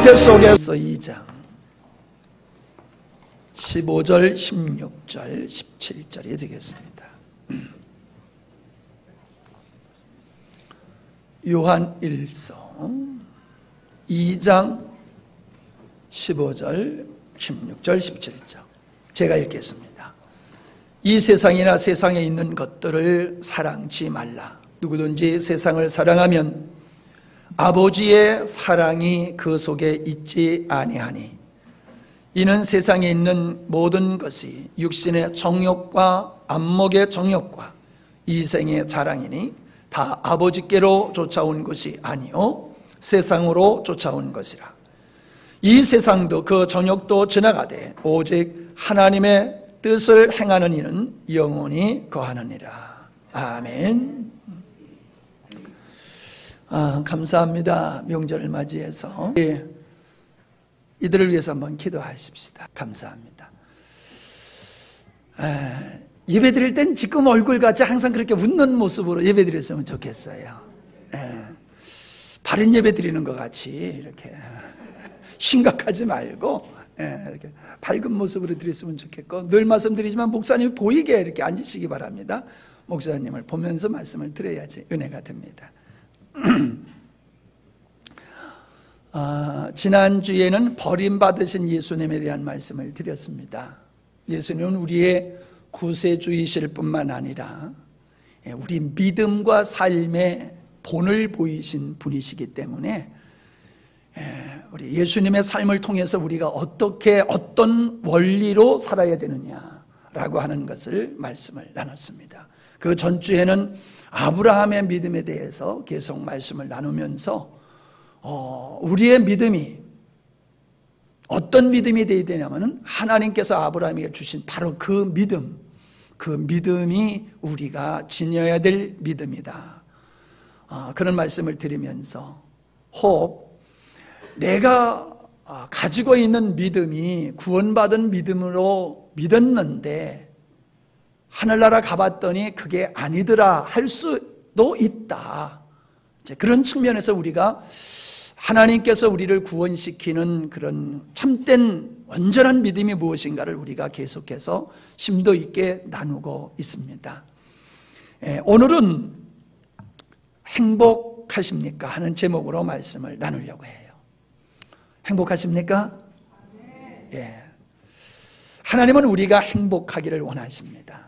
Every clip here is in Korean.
뱃속에서 2장 15절, 16절, 17절이 되겠습니다. 요한 1서 2장 15절, 16절, 17절 제가 읽겠습니다. 이 세상이나 세상에 있는 것들을 사랑치 말라. 누구든지 세상을 사랑하면 아버지의 사랑이 그 속에 있지 아니하니 이는 세상에 있는 모든 것이 육신의 정욕과 안목의 정욕과 이생의 자랑이니 다 아버지께로 쫓아온 것이 아니요 세상으로 쫓아온 것이라. 이 세상도 그 정욕도 지나가되 오직 하나님의 뜻을 행하는 이는 영원히 거하느니라. 아멘. 감사합니다. 명절을 맞이해서 이들을 위해서 한번 기도하십시다. 감사합니다. 예배 드릴 땐 지금 얼굴같이 항상 그렇게 웃는 모습으로 예배 드렸으면 좋겠어요. 바른 예배 드리는 것 같이 이렇게 심각하지 말고 이렇게 밝은 모습으로 드렸으면 좋겠고, 늘 말씀드리지만 목사님이 보이게 이렇게 앉으시기 바랍니다. 목사님을 보면서 말씀을 드려야지 은혜가 됩니다. 지난주에는 버림받으신 예수님에 대한 말씀을 드렸습니다. 예수님은 우리의 구세주이실 뿐만 아니라 우리 믿음과 삶의 본을 보이신 분이시기 때문에 우리 예수님의 삶을 통해서 우리가 어떻게 어떤 원리로 살아야 되느냐라고 하는 것을 말씀을 나눴습니다. 그 전주에는 아브라함의 믿음에 대해서 계속 말씀을 나누면서 우리의 믿음이 어떤 믿음이 되어야 되냐면 하나님께서 아브라함에게 주신 바로 그 믿음이 우리가 지녀야 될 믿음이다. 그런 말씀을 드리면서 내가 가지고 있는 믿음이 구원받은 믿음으로 믿었는데 하늘나라 가봤더니 그게 아니더라 할 수도 있다. 그런 측면에서 우리가 하나님께서 우리를 구원시키는 그런 참된 완전한 믿음이 무엇인가를 우리가 계속해서 심도 있게 나누고 있습니다. 오늘은 행복하십니까? 하는 제목으로 말씀을 나누려고 해요. 행복하십니까? 예. 하나님은 우리가 행복하기를 원하십니다.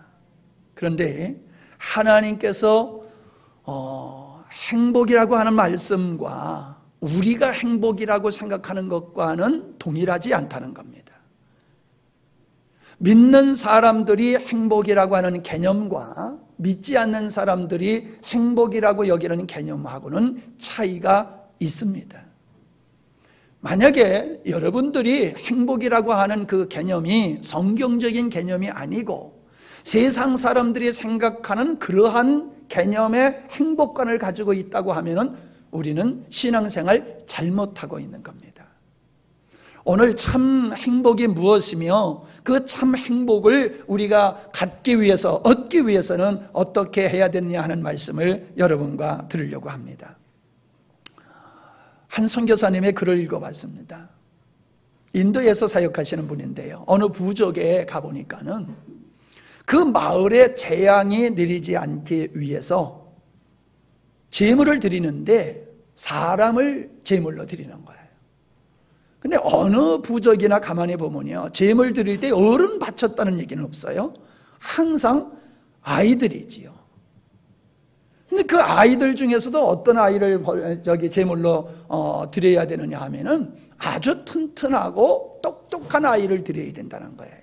그런데 하나님께서 행복이라고 하는 말씀과 우리가 행복이라고 생각하는 것과는 동일하지 않다는 겁니다. 믿는 사람들이 행복이라고 하는 개념과 믿지 않는 사람들이 행복이라고 여기는 개념하고는 차이가 있습니다. 만약에 여러분들이 행복이라고 하는 그 개념이 성경적인 개념이 아니고 세상 사람들이 생각하는 그러한 개념의 행복관을 가지고 있다고 하면은 우리는 신앙생활 잘못하고 있는 겁니다. 오늘 참 행복이 무엇이며 그 참 행복을 우리가 갖기 위해서, 얻기 위해서는 어떻게 해야 되느냐 하는 말씀을 여러분과 들으려고 합니다. 한 선교사님의 글을 읽어봤습니다. 인도에서 사역하시는 분인데요, 어느 부족에 가보니까는 그 마을에 재앙이 내리지 않기 위해서 제물을 드리는데 사람을 제물로 드리는 거예요. 근데 어느 부족이나 가만히 보면요, 제물 드릴 때 어른 바쳤다는 얘기는 없어요. 항상 아이들이지요. 근데 그 아이들 중에서도 어떤 아이를 제물로 드려야 되느냐 하면은 아주 튼튼하고 똑똑한 아이를 드려야 된다는 거예요.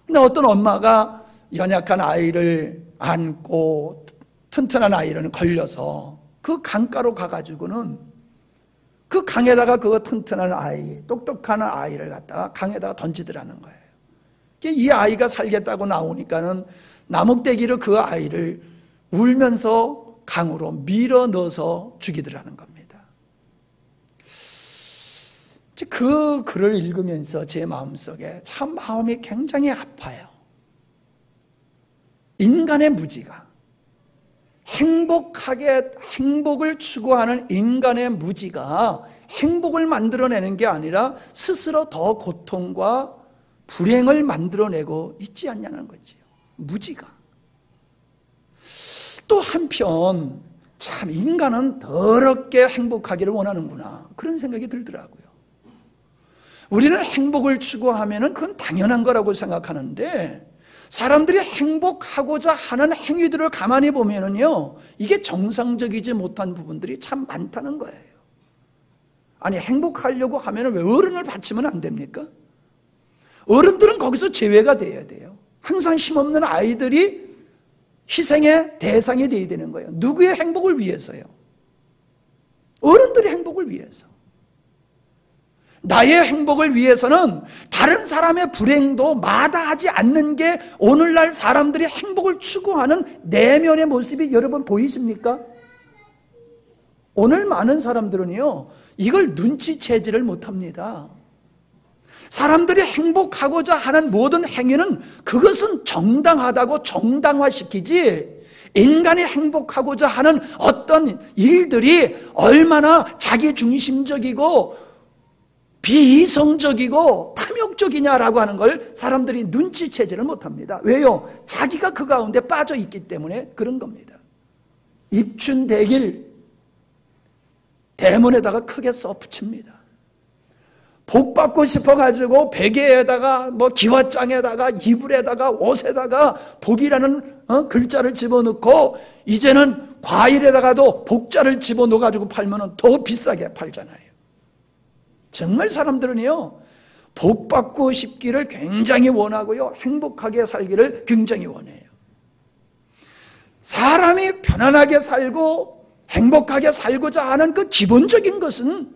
근데 어떤 엄마가 연약한 아이를 안고 튼튼한 아이를 걸려서 그 강가로 가가지고는 그 강에다가 그 튼튼한 아이, 똑똑한 아이를 갖다가 강에다가 던지더라는 거예요. 이 아이가 살겠다고 나오니까는 나뭇대기로 그 아이를 울면서 강으로 밀어 넣어서 죽이더라는 겁니다. 그 글을 읽으면서 제 마음속에 참 마음이 굉장히 아파요. 인간의 무지가, 행복을 추구하는 인간의 무지가 행복을 만들어내는 게 아니라 스스로 더 고통과 불행을 만들어내고 있지 않냐는 거지요. 무지가. 또 한편 참 인간은 더럽게 행복하기를 원하는구나, 그런 생각이 들더라고요. 우리는 행복을 추구하면 그건 당연한 거라고 생각하는데 사람들이 행복하고자 하는 행위들을 가만히 보면은요, 이게 정상적이지 못한 부분들이 참 많다는 거예요. 아니, 행복하려고 하면 왜 어른을 바치면 안 됩니까? 어른들은 거기서 제외가 돼야 돼요. 항상 힘없는 아이들이 희생의 대상이 되어야 되는 거예요. 누구의 행복을 위해서요? 어른들의 행복을 위해서. 나의 행복을 위해서는 다른 사람의 불행도 마다하지 않는 게 오늘날 사람들이 행복을 추구하는 내면의 모습이 여러분 보이십니까? 오늘 많은 사람들은요, 이걸 눈치채지를 못합니다. 사람들이 행복하고자 하는 모든 행위는 그것은 정당하다고 정당화시키지, 인간이 행복하고자 하는 어떤 일들이 얼마나 자기중심적이고 비이성적이고 탐욕적이냐라고 하는 걸 사람들이 눈치채지를 못합니다. 왜요? 자기가 그 가운데 빠져 있기 때문에 그런 겁니다. 입춘대길 대문에다가 크게 써붙입니다. 복 받고 싶어가지고 베개에다가 기와장에다가 이불에다가 옷에다가 복이라는 글자를 집어넣고 이제는 과일에다가도 복자를 집어넣어가지고 팔면 더 비싸게 팔잖아요. 정말 사람들은요, 복 받고 싶기를 굉장히 원하고요, 행복하게 살기를 굉장히 원해요. 사람이 편안하게 살고 행복하게 살고자 하는 그 기본적인 것은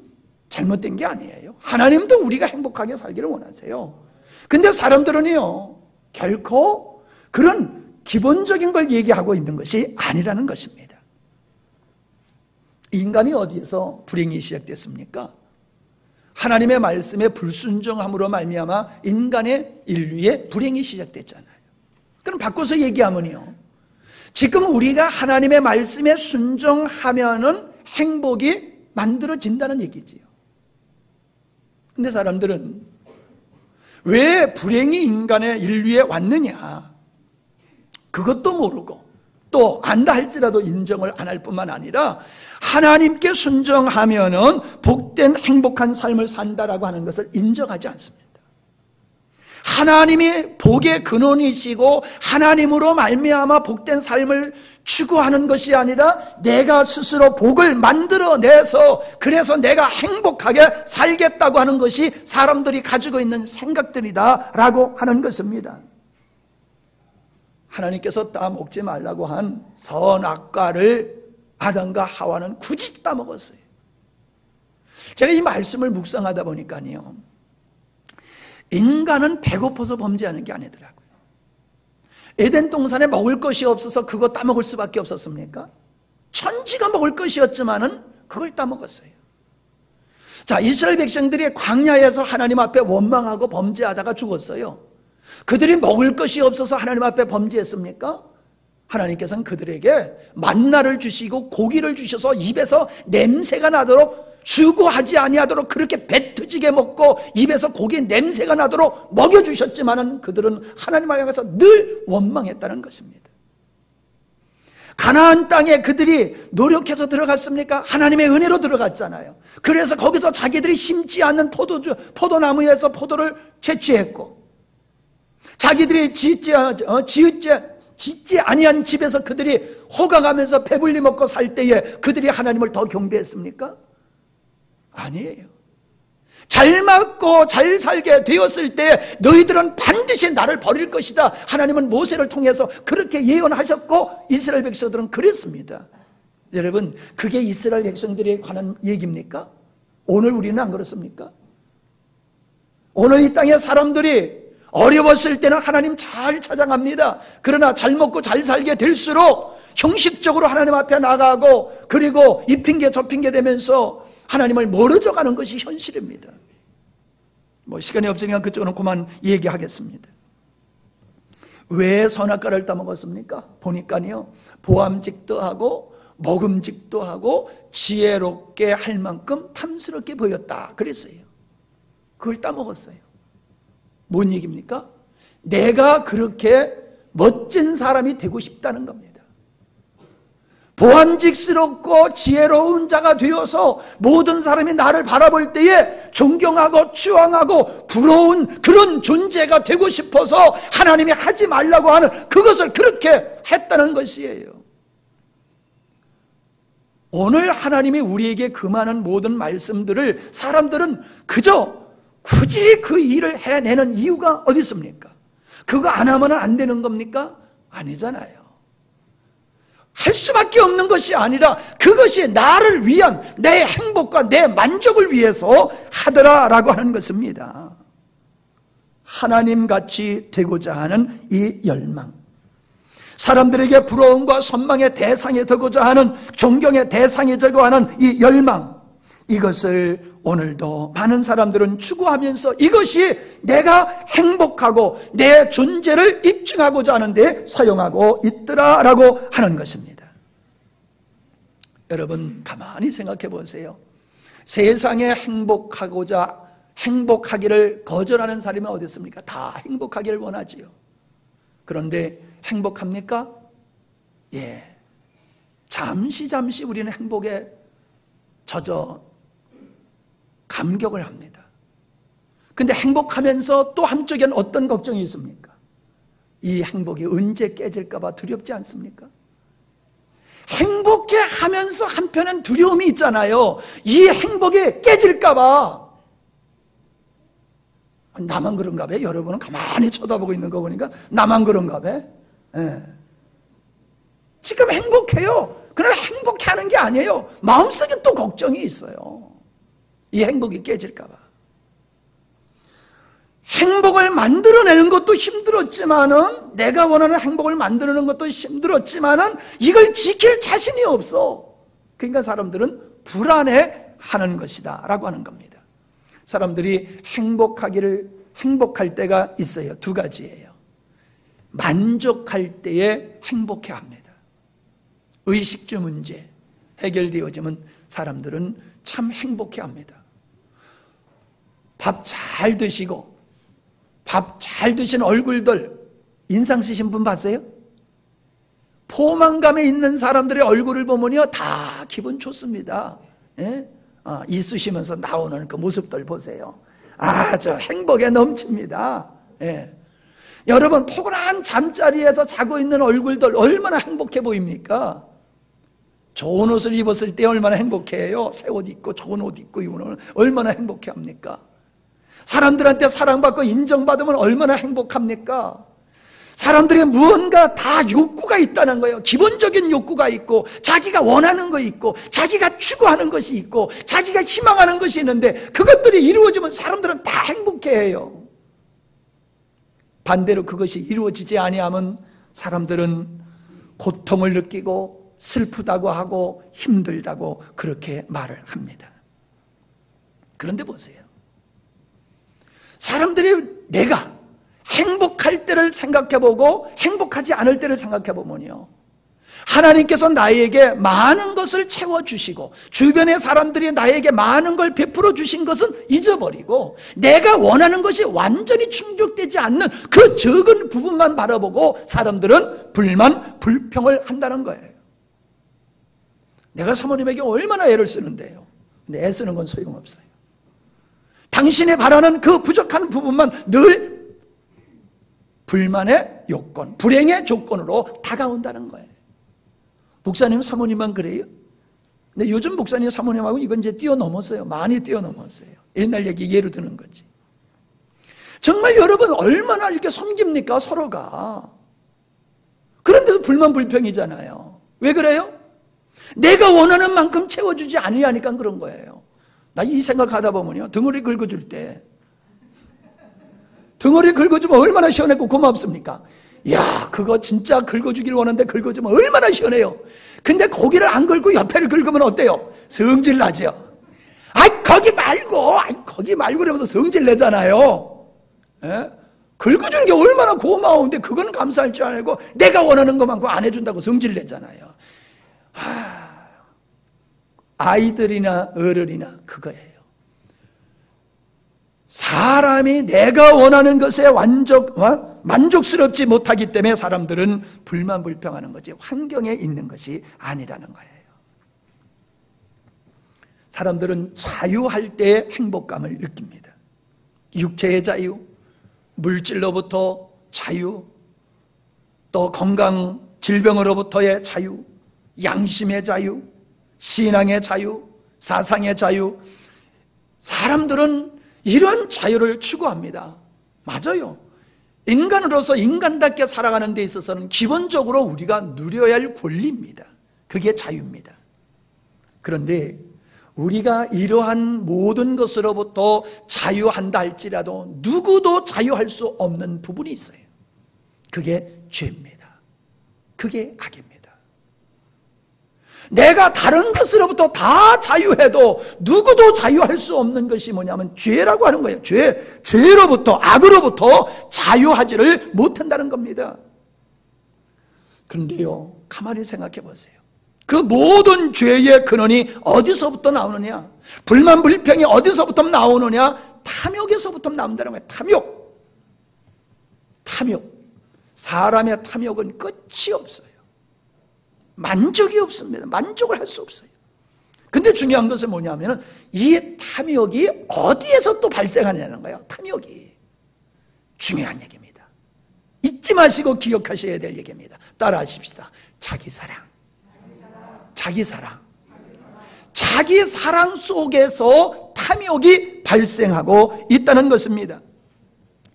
잘못된 게 아니에요. 하나님도 우리가 행복하게 살기를 원하세요. 근데 사람들은요, 결코 그런 기본적인 걸 얘기하고 있는 것이 아니라는 것입니다. 인간이 어디에서 불행이 시작됐습니까? 하나님의 말씀에 불순종함으로 말미암아 인간의 인류의 불행이 시작됐잖아요. 그럼 바꿔서 얘기하면요, 지금 우리가 하나님의 말씀에 순종하면은 행복이 만들어진다는 얘기지요. 근데 사람들은 왜 불행이 인간의 인류에 왔느냐, 그것도 모르고 또 안다 할지라도 인정을 안 할 뿐만 아니라 하나님께 순종하면은 복된 행복한 삶을 산다라고 하는 것을 인정하지 않습니다. 하나님이 복의 근원이시고 하나님으로 말미암아 복된 삶을 추구하는 것이 아니라 내가 스스로 복을 만들어내서 그래서 내가 행복하게 살겠다고 하는 것이 사람들이 가지고 있는 생각들이다라고 하는 것입니다. 하나님께서 따먹지 말라고 한 선악과를 아담과 하와는 굳이 따먹었어요. 제가 이 말씀을 묵상하다 보니까요, 인간은 배고파서 범죄하는 게 아니더라고요. 에덴 동산에 먹을 것이 없어서 그거 따먹을 수밖에 없었습니까? 천지가 먹을 것이었지만은 그걸 따먹었어요. 자, 이스라엘 백성들이 광야에서 하나님 앞에 원망하고 범죄하다가 죽었어요. 그들이 먹을 것이 없어서 하나님 앞에 범죄했습니까? 하나님께서는 그들에게 만나를 주시고 고기를 주셔서 입에서 냄새가 나도록, 수고하지 아니하도록 그렇게 배 터지게 먹고 입에서 고기 냄새가 나도록 먹여주셨지만은 그들은 하나님을 향해서 늘 원망했다는 것입니다. 가나안 땅에 그들이 노력해서 들어갔습니까? 하나님의 은혜로 들어갔잖아요. 그래서 거기서 자기들이 심지 않는 포도나무에서 포도를 채취했고, 자기들이 짓지 아니한 집에서 그들이 호강하면서 배불리 먹고 살 때에 그들이 하나님을 더 경배했습니까? 아니에요. 잘 맞고 잘 살게 되었을 때 너희들은 반드시 나를 버릴 것이다. 하나님은 모세를 통해서 그렇게 예언하셨고 이스라엘 백성들은 그랬습니다. 여러분, 그게 이스라엘 백성들에 관한 얘기입니까? 오늘 우리는 안 그렇습니까? 오늘 이 땅의 사람들이 어려웠을 때는 하나님 잘 찾아갑니다. 그러나 잘 먹고 잘 살게 될수록 형식적으로 하나님 앞에 나가고, 그리고 이 핑계 저 핑계 대면서 하나님을 멀어져 가는 것이 현실입니다. 시간이 없으니까 그쪽은 그만 얘기하겠습니다. 왜 선악과를 따먹었습니까? 보니까요, 보암직도 하고 먹음직도 하고 지혜롭게 할 만큼 탐스럽게 보였다 그랬어요. 그걸 따먹었어요. 뭔 얘기입니까? 내가 그렇게 멋진 사람이 되고 싶다는 겁니다. 보안직스럽고 지혜로운 자가 되어서 모든 사람이 나를 바라볼 때에 존경하고 추앙하고 부러운 그런 존재가 되고 싶어서 하나님이 하지 말라고 하는 그것을 그렇게 했다는 것이에요. 오늘 하나님이 우리에게 금하는 모든 말씀들을 사람들은 그저 굳이 그 일을 해내는 이유가 어디 있습니까? 그거 안 하면 안 되는 겁니까? 아니잖아요. 할 수밖에 없는 것이 아니라 그것이 나를 위한 내 행복과 내 만족을 위해서 하더라라고 하는 것입니다. 하나님같이 되고자 하는 이 열망, 사람들에게 부러움과 선망의 대상이 되고자 하는, 존경의 대상이 되고자 하는 이 열망, 이것을 오늘도 많은 사람들은 추구하면서 이것이 내가 행복하고 내 존재를 입증하고자 하는데 사용하고 있더라라고 하는 것입니다. 여러분 가만히 생각해 보세요. 세상에 행복하기를 거절하는 사람이 어디 있습니까? 다 행복하기를 원하지요. 그런데 행복합니까? 예. 잠시 우리는 행복에 젖어 감격을 합니다. 근데 행복하면서 또 한쪽엔 어떤 걱정이 있습니까? 이 행복이 언제 깨질까 봐 두렵지 않습니까? 행복해 하면서 한편엔 두려움이 있잖아요. 이 행복이 깨질까 봐. 나만 그런가 봐? 여러분은 가만히 쳐다보고 있는 거 보니까 나만 그런가 봐? 예. 지금 행복해요. 그러나 행복해 하는 게 아니에요. 마음속에 또 걱정이 있어요. 이 행복이 깨질까 봐. 행복을 만들어내는 것도 힘들었지만은, 내가 원하는 행복을 만들어내는 것도 힘들었지만은 이걸 지킬 자신이 없어. 그러니까 사람들은 불안해하는 것이다 라고 하는 겁니다. 사람들이 행복할 때가 있어요. 두 가지예요. 만족할 때에 행복해합니다. 의식주 문제 해결되어지면 사람들은 참 행복해합니다. 밥 잘 드시고 밥 잘 드신 얼굴들 인상 쓰신 분 봤어요? 포만감에 있는 사람들의 얼굴을 보면요 다 기분 좋습니다. 예? 이쑤시면서 나오는 그 모습들 보세요. 저 행복에 넘칩니다. 예. 여러분 포근한 잠자리에서 자고 있는 얼굴들 얼마나 행복해 보입니까? 좋은 옷을 입었을 때 얼마나 행복해요. 새 옷 입고 좋은 옷 입고 입으면 얼마나 행복해합니까? 사람들한테 사랑받고 인정받으면 얼마나 행복합니까? 사람들이 무언가 다 욕구가 있다는 거예요. 기본적인 욕구가 있고 자기가 원하는 거 있고 자기가 추구하는 것이 있고 자기가 희망하는 것이 있는데 그것들이 이루어지면 사람들은 다 행복해해요. 반대로 그것이 이루어지지 아니하면 사람들은 고통을 느끼고 슬프다고 하고 힘들다고 그렇게 말을 합니다. 그런데 보세요. 사람들이 내가 행복할 때를 생각해보고 행복하지 않을 때를 생각해보면요, 하나님께서 나에게 많은 것을 채워주시고 주변의 사람들이 나에게 많은 걸 베풀어 주신 것은 잊어버리고 내가 원하는 것이 완전히 충족되지 않는 그 적은 부분만 바라보고 사람들은 불만, 불평을 한다는 거예요. 내가 사모님에게 얼마나 애를 쓰는데요. 근데 애 쓰는 건 소용없어요. 당신이 바라는 그 부족한 부분만 늘 불만의 요건, 불행의 조건으로 다가온다는 거예요. 목사님, 사모님만 그래요? 근데 요즘 목사님, 사모님하고 이건 이제 뛰어넘었어요. 많이 뛰어넘었어요. 옛날 얘기 예로 드는 거지. 정말 여러분 얼마나 이렇게 섬깁니까 서로가. 그런데도 불만 불평이잖아요. 왜 그래요? 내가 원하는 만큼 채워주지 아니하니까 그런 거예요. 나 이 생각하다 보면요, 덩어리 긁어줄 때 덩어리 긁어주면 얼마나 시원하고 고맙습니까? 야, 그거 진짜 긁어주길 원하는데 긁어주면 얼마나 시원해요. 근데 고기를 안 긁고 옆에를 긁으면 어때요? 성질 나죠. 거기 말고 그러면서 성질 내잖아요. 예? 긁어주는 게 얼마나 고마운데 그건 감사할 줄 알고 내가 원하는 것만큼 안 해준다고 성질 내잖아요. 아이들이나 어른이나 그거예요. 사람이 내가 원하는 것에 만족스럽지 못하기 때문에 사람들은 불만불평하는 거지 환경에 있는 것이 아니라는 거예요. 사람들은 자유할 때 행복감을 느낍니다. 육체의 자유, 물질로부터 자유, 또 건강, 질병으로부터의 자유, 양심의 자유, 신앙의 자유, 사상의 자유. 사람들은 이런 자유를 추구합니다. 맞아요. 인간으로서 인간답게 살아가는 데 있어서는 기본적으로 우리가 누려야 할 권리입니다. 그게 자유입니다. 그런데 우리가 이러한 모든 것으로부터 자유한다 할지라도 누구도 자유할 수 없는 부분이 있어요. 그게 죄입니다. 그게 악입니다. 내가 다른 것으로부터 다 자유해도 누구도 자유할 수 없는 것이 뭐냐면 죄라고 하는 거예요. 죄로부터, 악으로부터 자유하지를 못한다는 겁니다. 그런데요, 가만히 생각해 보세요. 그 모든 죄의 근원이 어디서부터 나오느냐? 불만 불평이 어디서부터 나오느냐? 탐욕에서부터 나온다는 거예요. 탐욕. 사람의 탐욕은 끝이 없어요. 만족이 없습니다. 만족을 할 수 없어요. 근데 중요한 것은 뭐냐면 이 탐욕이 어디에서 또 발생하냐는 거예요. 탐욕이 중요한 얘기입니다. 잊지 마시고 기억하셔야 될 얘기입니다. 따라하십시다. 자기사랑. 자기사랑. 자기사랑 속에서 탐욕이 발생하고 있다는 것입니다.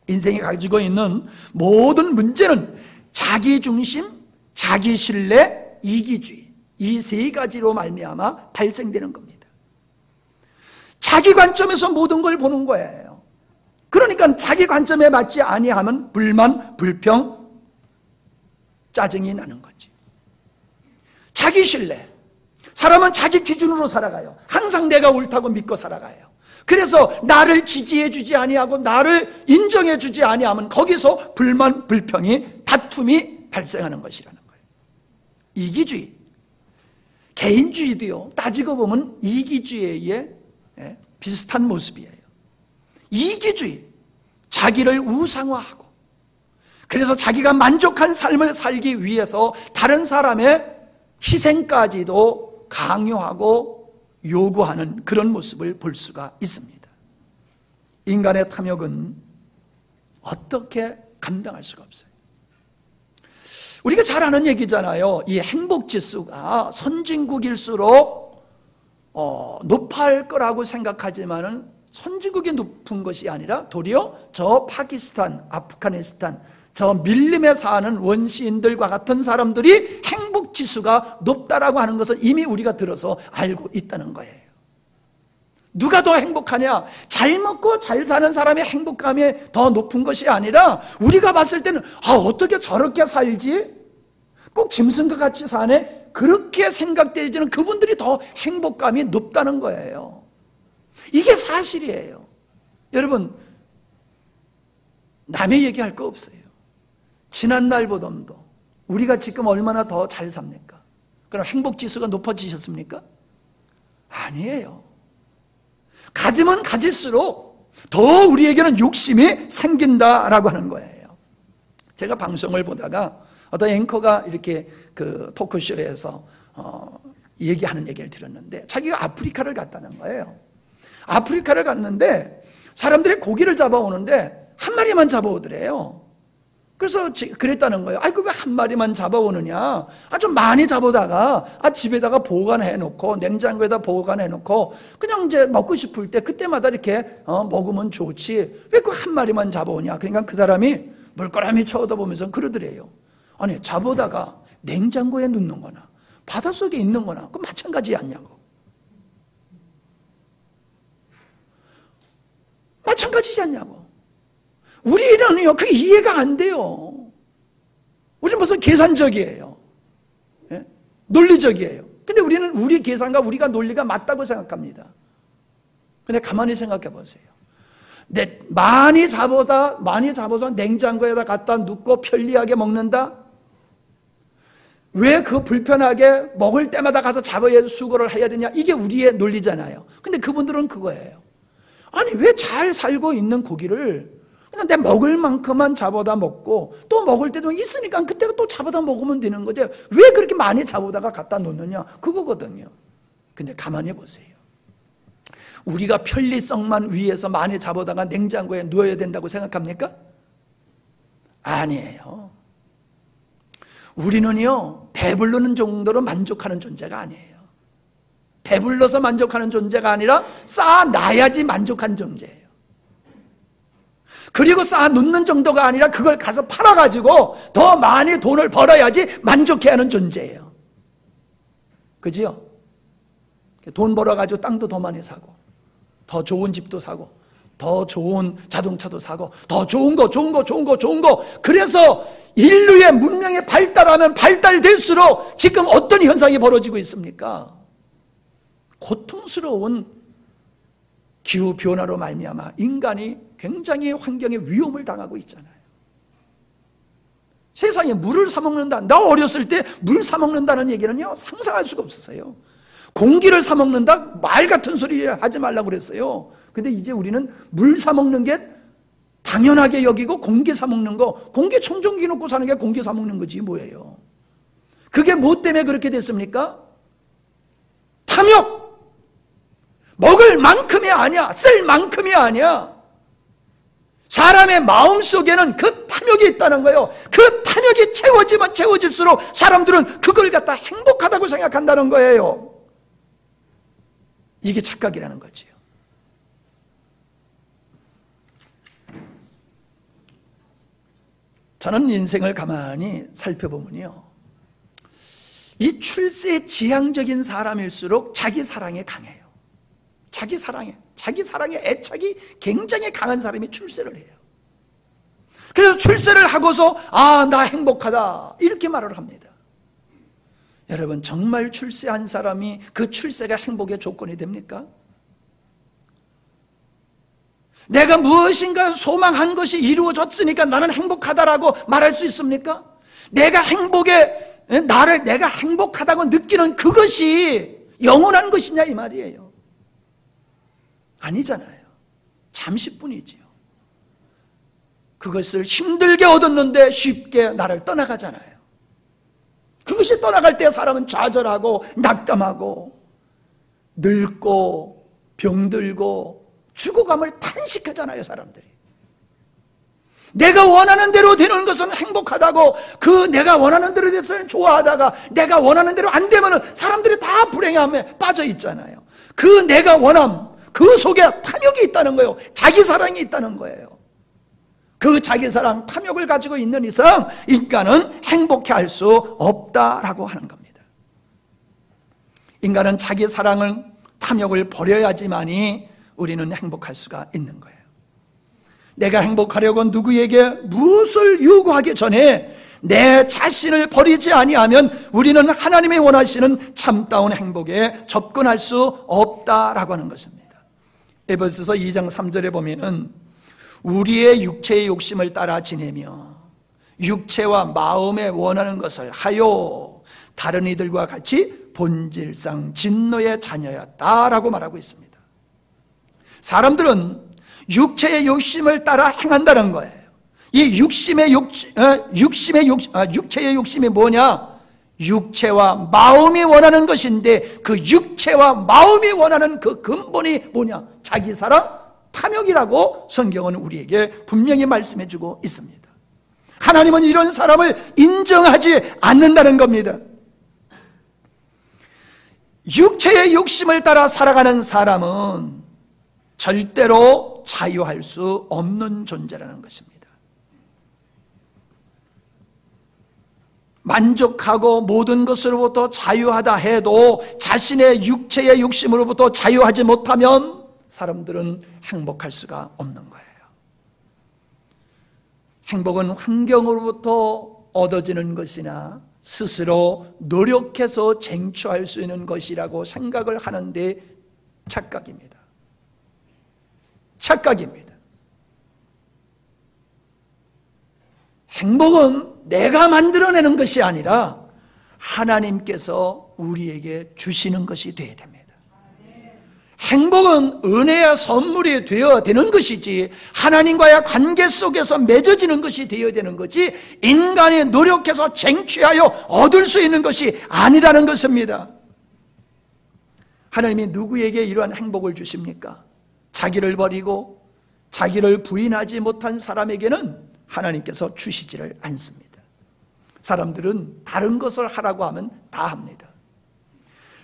인생이 가지고 있는 모든 문제는 자기중심, 자기신뢰, 이기주의, 이 세 가지로 말미암아 발생되는 겁니다. 자기 관점에서 모든 걸 보는 거예요. 그러니까 자기 관점에 맞지 아니하면 불만, 불평, 짜증이 나는 거지. 자기 신뢰. 사람은 자기 기준으로 살아가요. 항상 내가 옳다고 믿고 살아가요. 그래서 나를 지지해 주지 아니하고 나를 인정해 주지 아니하면 거기서 불만, 불평이, 다툼이 발생하는 것이라는 거예요. 이기주의. 개인주의도요, 따지고 보면 이기주의에 비슷한 모습이에요. 이기주의. 자기를 우상화하고, 그래서 자기가 만족한 삶을 살기 위해서 다른 사람의 희생까지도 강요하고 요구하는 그런 모습을 볼 수가 있습니다. 인간의 탐욕은 어떻게 감당할 수가 없어요. 우리가 잘 아는 얘기잖아요. 이 행복지수가 선진국일수록 높을 거라고 생각하지만은 선진국이 높은 것이 아니라 도리어 저 파키스탄, 아프가니스탄, 저 밀림에 사는 원시인들과 같은 사람들이 행복지수가 높다라고 하는 것을 이미 우리가 들어서 알고 있다는 거예요. 누가 더 행복하냐? 잘 먹고 잘 사는 사람의 행복감이 더 높은 것이 아니라 우리가 봤을 때는 어떻게 저렇게 살지? 꼭 짐승과 같이 사네? 그렇게 생각되지는 그분들이 더 행복감이 높다는 거예요. 이게 사실이에요. 여러분, 남의 얘기할 거 없어요. 지난날보다도 우리가 지금 얼마나 더 잘 삽니까? 그럼 행복지수가 높아지셨습니까? 아니에요. 가지면 가질수록 더 우리에게는 욕심이 생긴다라고 하는 거예요. 제가 방송을 보다가 어떤 앵커가 이렇게 그 토크쇼에서 얘기하는 얘기를 들었는데 자기가 아프리카를 갔다는 거예요. 아프리카를 갔는데 사람들이 고기를 잡아오는데 한 마리만 잡아오더래요. 그래서 그랬다는 거예요. 아이고 왜 한 마리만 잡아오느냐? 좀 많이 잡아다가 집에다가 보관해놓고 냉장고에다 보관해놓고 그냥 이제 먹고 싶을 때 그때마다 이렇게 먹으면 좋지. 왜 그 한 마리만 잡아오냐? 그러니까 그 사람이 물끄러미 쳐다보면서 그러더래요. 아니 잡아다가 냉장고에 넣는 거나 바닷속에 있는 거나 그 마찬가지 않냐고. 마찬가지지 않냐고. 우리는요, 그게 이해가 안 돼요. 우리는 벌써 계산적이에요. 예? 논리적이에요. 근데 우리는 우리 계산과 우리가 논리가 맞다고 생각합니다. 근데 가만히 생각해 보세요. 많이 잡아서 냉장고에다 갖다 놓고 편리하게 먹는다? 왜 그 불편하게 먹을 때마다 가서 잡아야 수고를 해야 되냐? 이게 우리의 논리잖아요. 근데 그분들은 그거예요. 아니, 왜 잘 살고 있는 고기를 그냥 내 먹을 만큼만 잡아다 먹고 또 먹을 때도 있으니까 그때 또 잡아다 먹으면 되는 거지. 왜 그렇게 많이 잡아다가 갖다 놓느냐? 그거거든요. 근데 가만히 보세요. 우리가 편리성만 위해서 많이 잡아다가 냉장고에 넣어야 된다고 생각합니까? 아니에요. 우리는요, 배부르는 정도로 만족하는 존재가 아니에요. 배불러서 만족하는 존재가 아니라 쌓아놔야지 만족한 존재예요. 그리고 쌓아놓는 정도가 아니라 그걸 가서 팔아가지고 더 많이 돈을 벌어야지 만족해하는 존재예요. 그지요? 돈 벌어가지고 땅도 더 많이 사고 더 좋은 집도 사고 더 좋은 자동차도 사고 더 좋은 거 그래서 인류의 문명이 발달하면 발달될수록 지금 어떤 현상이 벌어지고 있습니까? 고통스러운 기후변화로 말미암아 인간이 굉장히 환경의 위험을 당하고 있잖아요. 세상에 물을 사먹는다. 나 어렸을 때 물 사먹는다는 얘기는요, 상상할 수가 없었어요. 공기를 사먹는다? 말 같은 소리 하지 말라고 그랬어요. 근데 이제 우리는 물 사먹는 게 당연하게 여기고 공기 사먹는 거, 공기 청정기 놓고 사는 게 공기 사먹는 거지 뭐예요. 그게 뭐 때문에 그렇게 됐습니까? 탐욕! 먹을 만큼이 아니야. 쓸 만큼이 아니야. 사람의 마음속에는 그 탐욕이 있다는 거예요. 그 탐욕이 채워지면 채워질수록 사람들은 그걸 갖다 행복하다고 생각한다는 거예요. 이게 착각이라는 거지요. 저는 인생을 가만히 살펴보면요, 이 출세에 지향적인 사람일수록 자기 사랑에 강해요. 자기 사랑에 애착이 굉장히 강한 사람이 출세를 해요. 그래서 출세를 하고서 나 행복하다 이렇게 말을 합니다. 여러분, 정말 출세한 사람이 그 출세가 행복의 조건이 됩니까? 내가 무엇인가 소망한 것이 이루어졌으니까 나는 행복하다라고 말할 수 있습니까? 내가 내가 행복하다고 느끼는 그것이 영원한 것이냐 이 말이에요. 아니잖아요. 잠시뿐이지요. 그것을 힘들게 얻었는데 쉽게 나를 떠나가잖아요. 그것이 떠나갈 때 사람은 좌절하고 낙담하고 늙고 병들고 죽어감을 탄식하잖아요. 사람들이. 내가 원하는 대로 되는 것은 행복하다고, 그 내가 원하는 대로 됐으면 좋아하다가 내가 원하는 대로 안 되면 사람들이 다 불행함에 빠져 있잖아요. 그 내가 원함, 그 속에 탐욕이 있다는 거예요. 자기 사랑이 있다는 거예요. 그 자기 사랑, 탐욕을 가지고 있는 이상 인간은 행복해 할 수 없다라고 하는 겁니다. 인간은 자기 사랑을, 탐욕을 버려야지만이 우리는 행복할 수가 있는 거예요. 내가 행복하려고 누구에게 무엇을 요구하기 전에 내 자신을 버리지 아니하면 우리는 하나님이 원하시는 참다운 행복에 접근할 수 없다라고 하는 것입니다. 에베소서 2장 3절에 보면은 우리의 육체의 욕심을 따라 지내며 육체와 마음에 원하는 것을 하여 다른 이들과 같이 본질상 진노의 자녀였다라고 말하고 있습니다. 사람들은 육체의 욕심을 따라 행한다는 거예요. 이 육체의 욕심이 뭐냐? 육체와 마음이 원하는 것인데 그 육체와 마음이 원하는 그 근본이 뭐냐? 자기 사랑, 탐욕이라고 성경은 우리에게 분명히 말씀해주고 있습니다. 하나님은 이런 사람을 인정하지 않는다는 겁니다. 육체의 욕심을 따라 살아가는 사람은 절대로 자유할 수 없는 존재라는 것입니다. 만족하고 모든 것으로부터 자유하다 해도 자신의 육체의 욕심으로부터 자유하지 못하면 사람들은 행복할 수가 없는 거예요. 행복은 환경으로부터 얻어지는 것이나 스스로 노력해서 쟁취할 수 있는 것이라고 생각을 하는데 착각입니다. 착각입니다. 행복은 내가 만들어내는 것이 아니라 하나님께서 우리에게 주시는 것이 되어야 됩니다. 행복은 은혜의 선물이 되어야 되는 것이지 하나님과의 관계 속에서 맺어지는 것이 되어야 되는 거지 인간이 노력해서 쟁취하여 얻을 수 있는 것이 아니라는 것입니다. 하나님이 누구에게 이러한 행복을 주십니까? 자기를 버리고 자기를 부인하지 못한 사람에게는 하나님께서 주시지를 않습니다. 사람들은 다른 것을 하라고 하면 다 합니다.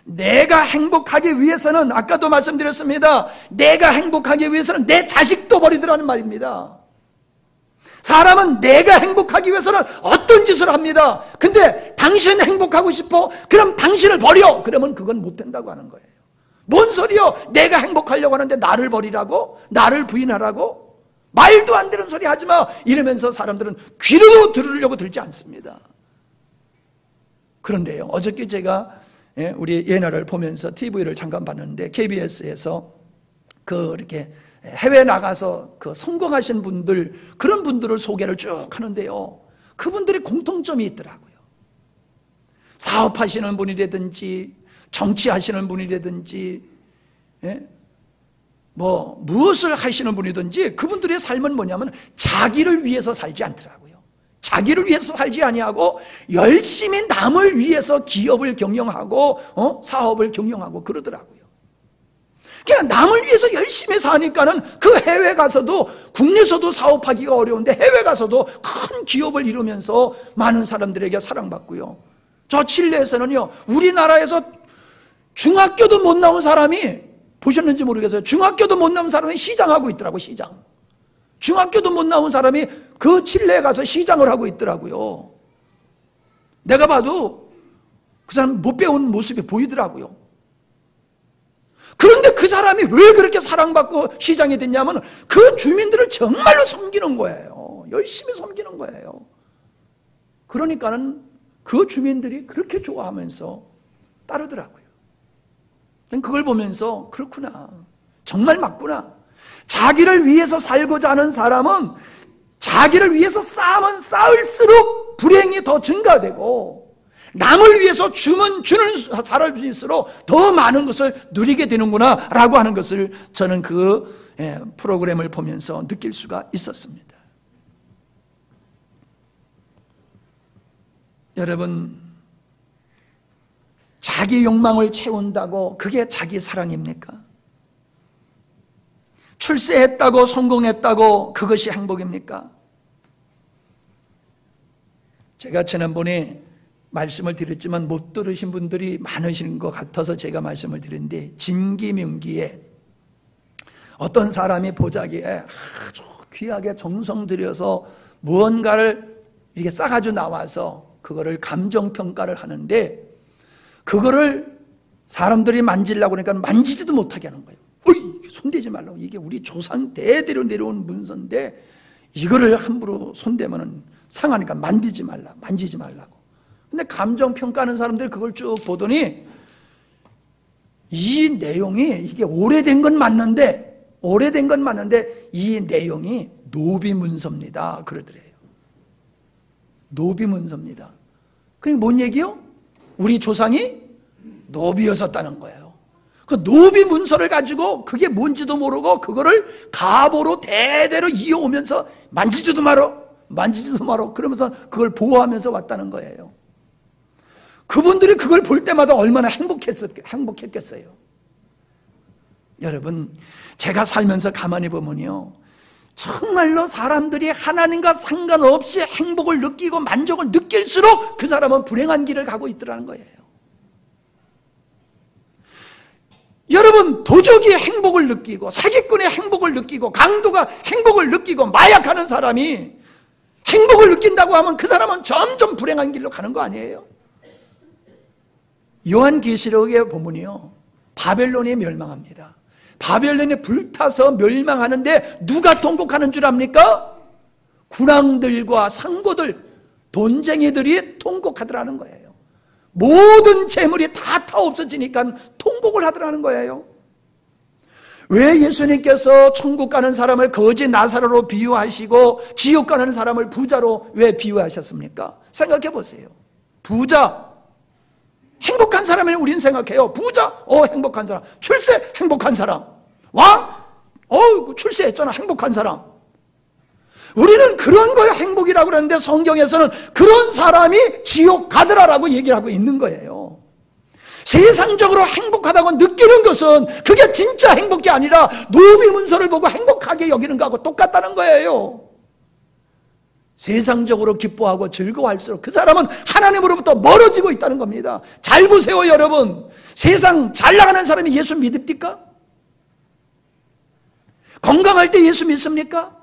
내가 행복하기 위해서는 아까도 말씀드렸습니다. 내가 행복하기 위해서는 내 자식도 버리더라는 말입니다. 사람은 내가 행복하기 위해서는 어떤 짓을 합니다. 근데 당신 행복하고 싶어? 그럼 당신을 버려. 그러면 그건 못 된다고 하는 거예요. 뭔 소리요? 내가 행복하려고 하는데 나를 버리라고? 나를 부인하라고? 말도 안 되는 소리 하지 마. 이러면서 사람들은 귀로 들으려고 들지 않습니다. 그런데요, 어저께 제가 우리 예나를 보면서 TV를 잠깐 봤는데 KBS에서 이렇게 해외 나가서 성공하신 분들, 그런 분들을 소개를 쭉 하는데요, 그분들이 공통점이 있더라고요. 사업하시는 분이라든지 정치하시는 분이라든지 무엇을 하시는 분이든지 그분들의 삶은 뭐냐면 자기를 위해서 살지 않더라고요. 자기를 위해서 살지 아니하고 열심히 남을 위해서 기업을 경영하고 사업을 경영하고 그러더라고요. 그냥 남을 위해서 열심히 사니까는 그 해외 가서도, 국내에서도 사업하기가 어려운데 해외 가서도 큰 기업을 이루면서 많은 사람들에게 사랑받고요. 저 칠레에서는요, 우리나라에서 중학교도 못 나온 사람이, 보셨는지 모르겠어요. 중학교도 못 나온 사람이 시장하고 있더라고요. 시장. 중학교도 못 나온 사람이 그 칠레에 가서 시장을 하고 있더라고요. 내가 봐도 그 사람 못 배운 모습이 보이더라고요. 그런데 그 사람이 왜 그렇게 사랑받고 시장이 됐냐면 그 주민들을 정말로 섬기는 거예요. 열심히 섬기는 거예요. 그러니까는 그 주민들이 그렇게 좋아하면서 따르더라고요. 그걸 보면서 그렇구나, 정말 맞구나. 자기를 위해서 살고자 하는 사람은 자기를 위해서 쌓으면 쌓을수록 불행이 더 증가되고, 남을 위해서 주는 사람일수록 더 많은 것을 누리게 되는구나 라고 하는 것을 저는 그 프로그램을 보면서 느낄 수가 있었습니다. 여러분, 자기 욕망을 채운다고 그게 자기 사랑입니까? 출세했다고 성공했다고 그것이 행복입니까? 제가 지난번에 말씀을 드렸지만 못 들으신 분들이 많으신 것 같아서 제가 말씀을 드렸는데, 진기명기에 어떤 사람이 보자기에 아주 귀하게 정성 들여서 무언가를 이렇게 싸가지고 나와서 그거를 감정평가를 하는데, 그거를 사람들이 만지려고 그러니까 만지지도 못하게 하는 거예요. 손대지 말라고. 이게 우리 조상 대대로 내려온 문서인데 이거를 함부로 손대면 상하니까 만지지 말라고. 근데 감정평가하는 사람들이 그걸 쭉 보더니 이 내용이, 이게 오래된 건 맞는데 이 내용이 노비문서입니다 그러더래요. 노비문서입니다. 그게 뭔 얘기요? 우리 조상이 노비였었다는 거예요. 그 노비 문서를 가지고 그게 뭔지도 모르고 그거를 가보로 대대로 이어오면서 만지지도 마라 그러면서 그걸 보호하면서 왔다는 거예요. 그분들이 그걸 볼 때마다 얼마나 행복했겠어요. 여러분, 제가 살면서 가만히 보면요, 정말로 사람들이 하나님과 상관없이 행복을 느끼고 만족을 느낄수록 그 사람은 불행한 길을 가고 있더라는 거예요. 여러분, 도적이 행복을 느끼고 사기꾼의 행복을 느끼고 강도가 행복을 느끼고 마약하는 사람이 행복을 느낀다고 하면 그 사람은 점점 불행한 길로 가는 거 아니에요? 요한계시록에 보면요, 바벨론이 멸망합니다. 바벨론이 불타서 멸망하는데 누가 통곡하는 줄 압니까? 군왕들과 상고들, 돈쟁이들이 통곡하더라는 거예요. 모든 재물이 다 없어지니까 통곡을 하더라는 거예요. 왜 예수님께서 천국 가는 사람을 거지 나사로로 비유하시고 지옥 가는 사람을 부자로 왜 비유하셨습니까? 생각해 보세요. 부자, 행복한 사람을 우리는 생각해요. 부자, 행복한 사람. 출세, 행복한 사람. 왕, 출세했잖아, 행복한 사람. 우리는 그런 걸 행복이라고 그러는데 성경에서는 그런 사람이 지옥 가더라라고 얘기를 하고 있는 거예요. 세상적으로 행복하다고 느끼는 것은 그게 진짜 행복이 아니라 노비 문서를 보고 행복하게 여기는 거하고 똑같다는 거예요. 세상적으로 기뻐하고 즐거워할수록 그 사람은 하나님으로부터 멀어지고 있다는 겁니다. 잘 보세요, 여러분. 세상 잘 나가는 사람이 예수 믿습니까? 건강할 때 예수 믿습니까?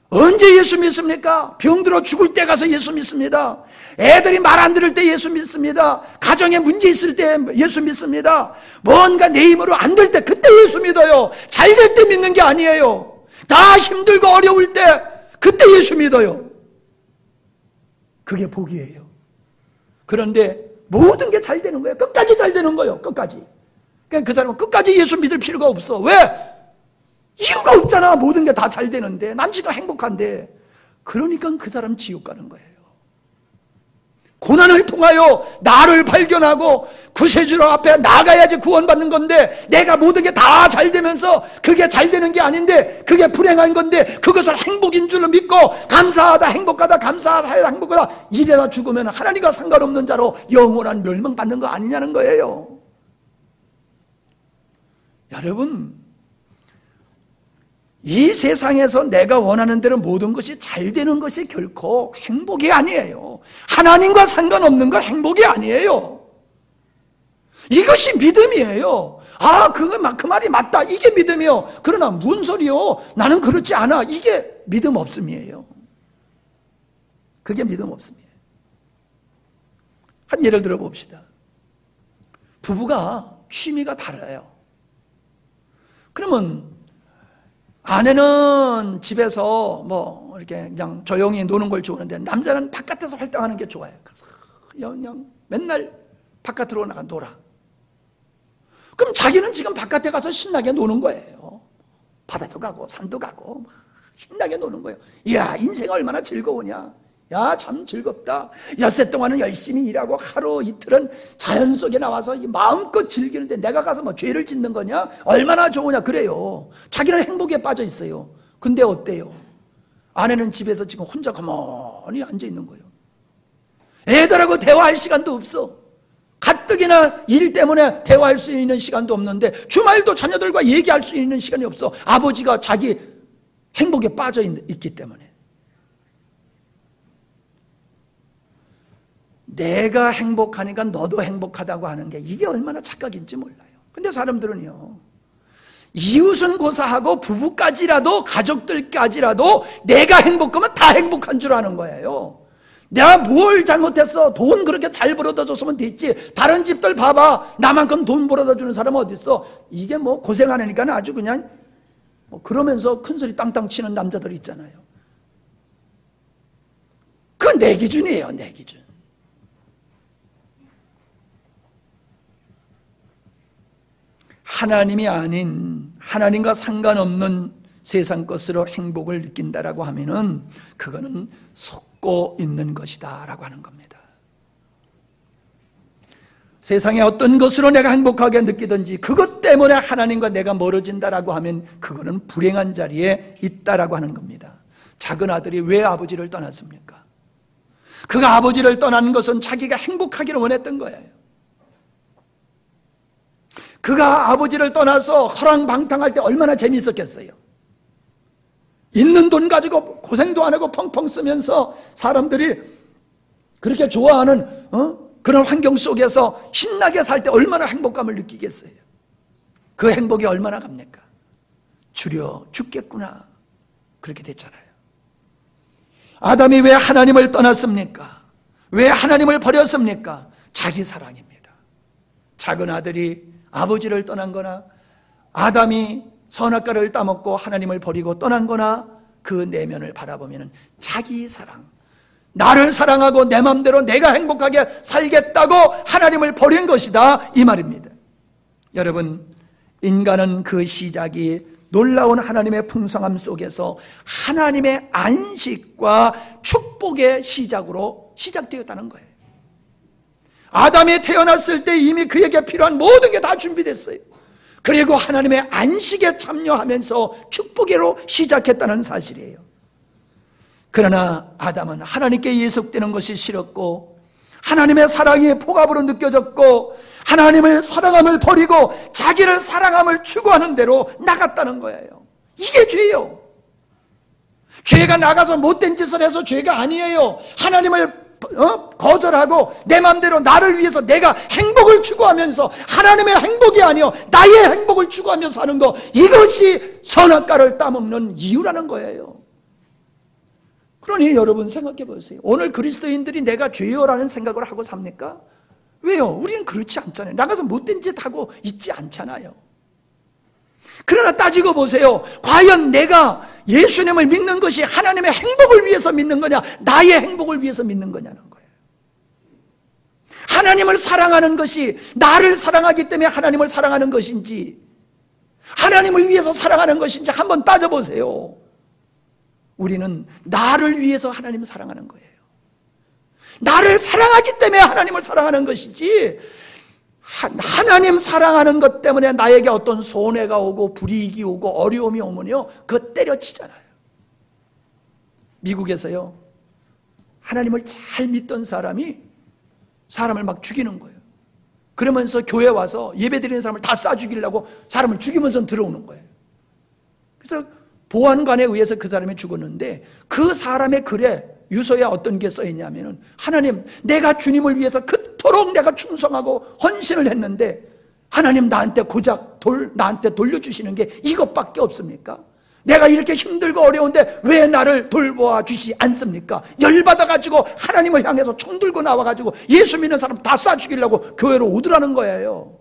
언제 예수 믿습니까? 병들어 죽을 때 가서 예수 믿습니다. 애들이 말 안 들을 때 예수 믿습니다. 가정에 문제 있을 때 예수 믿습니다. 뭔가 내 힘으로 안 될 때 그때 예수 믿어요. 잘 될 때 믿는 게 아니에요. 다 힘들고 어려울 때 그때 예수 믿어요. 그게 복이에요. 그런데 모든 게 잘 되는 거예요. 끝까지 잘 되는 거예요. 끝까지. 그러니까 그 사람은 끝까지 예수 믿을 필요가 없어. 왜? 이유가 없잖아. 모든 게 다 잘 되는데, 난 지금 행복한데. 그러니까 그 사람 지옥 가는 거예요. 고난을 통하여 나를 발견하고 구세주로 앞에 나가야지 구원받는 건데, 내가 모든 게 다 잘 되면서 그게 잘 되는 게 아닌데 그게 불행한 건데 그것을 행복인 줄로 믿고 감사하다 행복하다 감사하다 행복하다 이래다 죽으면 하나님과 상관없는 자로 영원한 멸망받는 거 아니냐는 거예요. 여러분, 이 세상에서 내가 원하는 대로 모든 것이 잘 되는 것이 결코 행복이 아니에요. 하나님과 상관없는 건 행복이 아니에요. 이것이 믿음이에요. 그 말이 맞다. 이게 믿음이요. 그러나 무슨 소리요? 나는 그렇지 않아. 이게 믿음 없음이에요. 그게 믿음 없음이에요. 한 예를 들어 봅시다. 부부가 취미가 달라요. 그러면 아내는 집에서 이렇게 그냥 조용히 노는 걸 좋아하는데 남자는 바깥에서 활동하는 게 좋아요. 그래서 그냥 맨날 바깥으로 나가 놀아. 그럼 자기는 지금 바깥에 가서 신나게 노는 거예요. 바다도 가고 산도 가고 신나게 노는 거예요. 이야, 인생 얼마나 즐거우냐. 야, 참 즐겁다. 엿새 동안은 열심히 일하고 하루 이틀은 자연 속에 나와서 마음껏 즐기는데 내가 가서 죄를 짓는 거냐? 얼마나 좋으냐 그래요. 자기는 행복에 빠져 있어요. 근데 어때요? 아내는 집에서 지금 혼자 가만히 앉아 있는 거예요. 애들하고 대화할 시간도 없어. 가뜩이나 일 때문에 대화할 수 있는 시간도 없는데 주말도 자녀들과 얘기할 수 있는 시간이 없어. 아버지가 자기 행복에 빠져 있기 때문에. 내가 행복하니까 너도 행복하다고 하는 게 이게 얼마나 착각인지 몰라요. 근데 사람들은요, 이웃은 고사하고 부부까지라도 가족들까지라도 내가 행복하면 다 행복한 줄 아는 거예요. 내가 뭘 잘못했어? 돈 그렇게 잘 벌어다 줬으면 됐지. 다른 집들 봐봐. 나만큼 돈 벌어다 주는 사람은 어디 있어? 이게 고생 안 하니까 아주 그냥 그러면서 큰소리 땅땅 치는 남자들 있잖아요. 그건 내 기준이에요. 내 기준. 하나님이 아닌 하나님과 상관없는 세상 것으로 행복을 느낀다라고 하면은 그거는 속고 있는 것이다 라고 하는 겁니다. 세상에 어떤 것으로 내가 행복하게 느끼든지 그것 때문에 하나님과 내가 멀어진다라고 하면 그거는 불행한 자리에 있다라고 하는 겁니다. 작은 아들이 왜 아버지를 떠났습니까? 그가 아버지를 떠난 것은 자기가 행복하기를 원했던 거예요. 그가 아버지를 떠나서 허랑방탕할 때 얼마나 재미있었겠어요. 있는 돈 가지고 고생도 안 하고 펑펑 쓰면서 사람들이 그렇게 좋아하는 그런 환경 속에서 신나게 살 때 얼마나 행복감을 느끼겠어요. 그 행복이 얼마나 갑니까? 줄여 죽겠구나 그렇게 됐잖아요. 아담이 왜 하나님을 떠났습니까? 왜 하나님을 버렸습니까? 자기 사랑입니다. 작은 아들이 아버지를 떠난 거나 아담이 선악과를 따먹고 하나님을 버리고 떠난 거나 그 내면을 바라보면 자기 사랑, 나를 사랑하고 내 맘대로 내가 행복하게 살겠다고 하나님을 버린 것이다 이 말입니다. 여러분, 인간은 그 시작이 놀라운 하나님의 풍성함 속에서 하나님의 안식과 축복의 시작으로 시작되었다는 거예요. 아담이 태어났을 때 이미 그에게 필요한 모든 게 다 준비됐어요. 그리고 하나님의 안식에 참여하면서 축복으로 시작했다는 사실이에요. 그러나 아담은 하나님께 예속되는 것이 싫었고 하나님의 사랑이 폭압으로 느껴졌고 하나님의 사랑함을 버리고 자기를 사랑함을 추구하는 대로 나갔다는 거예요. 이게 죄예요. 죄가 나가서 못된 짓을 해서 죄가 아니에요. 하나님을 거절하고 내 마음대로 나를 위해서 내가 행복을 추구하면서 하나님의 행복이 아니요 나의 행복을 추구하면서 사는 거, 이것이 선악과를 따먹는 이유라는 거예요. 그러니 여러분 생각해 보세요. 오늘 그리스도인들이 내가 죄요라는 생각을 하고 삽니까? 왜요? 우리는 그렇지 않잖아요. 나가서 못된 짓 하고 있지 않잖아요. 그러나 따지고 보세요. 과연 내가 예수님을 믿는 것이 하나님의 행복을 위해서 믿는 거냐, 나의 행복을 위해서 믿는 거냐는 거예요. 하나님을 사랑하는 것이 나를 사랑하기 때문에 하나님을 사랑하는 것인지, 하나님을 위해서 사랑하는 것인지 한번 따져보세요. 우리는 나를 위해서 하나님을 사랑하는 거예요. 나를 사랑하기 때문에 하나님을 사랑하는 것이지, 하나님 사랑하는 것 때문에 나에게 어떤 손해가 오고 불이익이 오고 어려움이 오면요, 그거 때려치잖아요. 미국에서요, 하나님을 잘 믿던 사람이 사람을 막 죽이는 거예요. 그러면서 교회 와서 예배 드리는 사람을 다 쏴 죽이려고 사람을 죽이면서 들어오는 거예요. 그래서 보안관에 의해서 그 사람이 죽었는데, 그 사람의 글에 유서에 어떤 게 써있냐면은, 하나님, 내가 주님을 위해서 그토록 내가 충성하고 헌신을 했는데 하나님 나한테 고작 나한테 돌려주시는 게 이것밖에 없습니까? 내가 이렇게 힘들고 어려운데 왜 나를 돌보아 주시지 않습니까? 열받아가지고 하나님을 향해서 총 들고 나와가지고 예수 믿는 사람 다 쏴 죽이려고 교회로 오더라는 거예요.